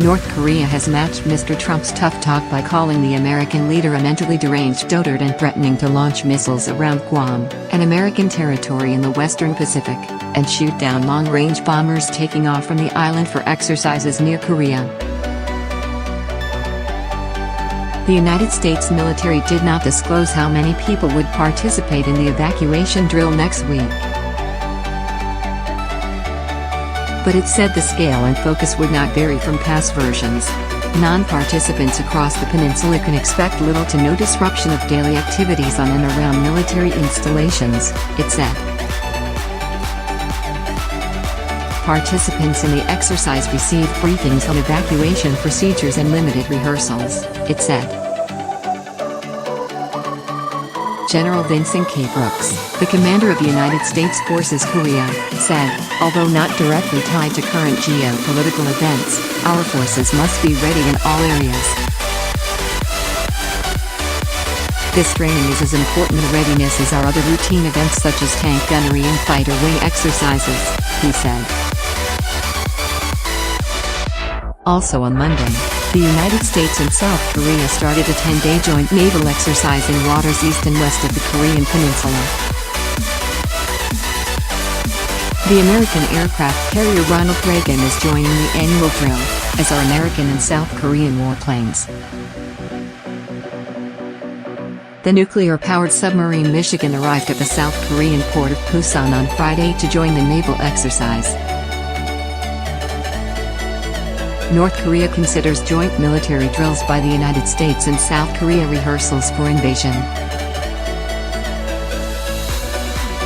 North Korea has matched Mr. Trump's tough talk by calling the American leader a mentally deranged dotard and threatening to launch missiles around Guam, an American territory in the Western Pacific, and shoot down long-range bombers taking off from the island for exercises near Korea. The United States military did not disclose how many people would participate in the evacuation drill next week. But it said the scale and focus would not vary from past versions. Non-participants across the peninsula can expect little to no disruption of daily activities on and around military installations, it said. Participants in the exercise received briefings on evacuation procedures and limited rehearsals, it said. General Vincent K. the commander of the United States Forces Korea, said, although not directly tied to current geopolitical events, our forces must be ready in all areas. This training is as important in readiness as our other routine events such as tank gunnery and fighter wing exercises, he said. Also on Monday, the United States and South Korea started a 10-day joint naval exercise in waters east and west of the Korean Peninsula. The American aircraft carrier Ronald Reagan is joining the annual drill, as are American and South Korean warplanes. The nuclear-powered submarine Michigan arrived at the South Korean port of Busan on Friday to join the naval exercise. North Korea considers joint military drills by the United States and South Korea rehearsals for invasion.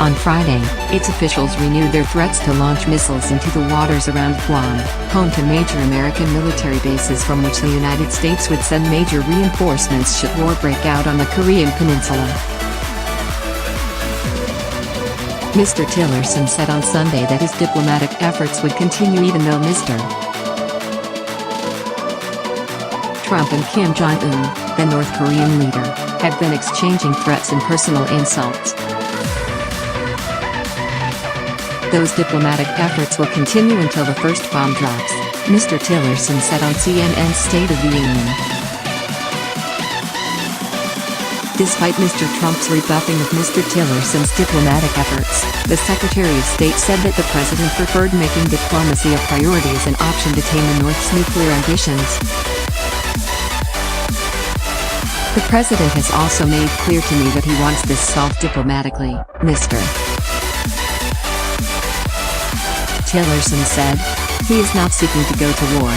On Friday, its officials renewed their threats to launch missiles into the waters around Guam, home to major American military bases from which the United States would send major reinforcements should war break out on the Korean Peninsula. Mr. Tillerson said on Sunday that his diplomatic efforts would continue even though Mr. Trump and Kim Jong-un, the North Korean leader, have been exchanging threats and personal insults. Those diplomatic efforts will continue until the first bomb drops, Mr. Tillerson said on CNN's State of the Union. Despite Mr. Trump's rebuffing of Mr. Tillerson's diplomatic efforts, the Secretary of State said that the president preferred making diplomacy a priority as an option to tame the North's nuclear ambitions. The president has also made clear to me that he wants this solved diplomatically, Mr. Tillerson said. He is not seeking to go to war.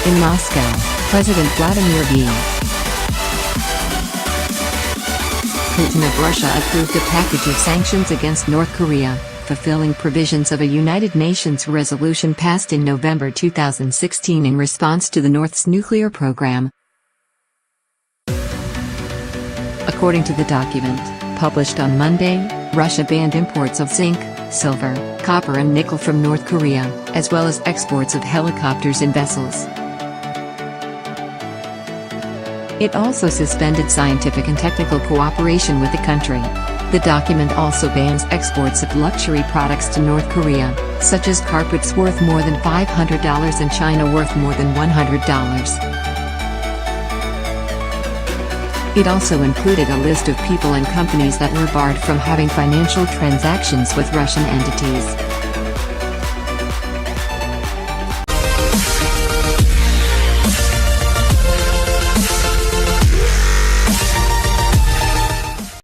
In Moscow, President Vladimir V.Putin of Russia approved a package of sanctions against North Korea, fulfilling provisions of a United Nations resolution passed in November 2016 in response to the North's nuclear program. According to the document, published on Monday, Russia banned imports of zinc, silver, copper and nickel from North Korea, as well as exports of helicopters and vessels. It also suspended scientific and technical cooperation with the country. The document also bans exports of luxury products to North Korea, such as carpets worth more than $500 and china worth more than $100. It also included a list of people and companies that were barred from having financial transactions with Russian entities.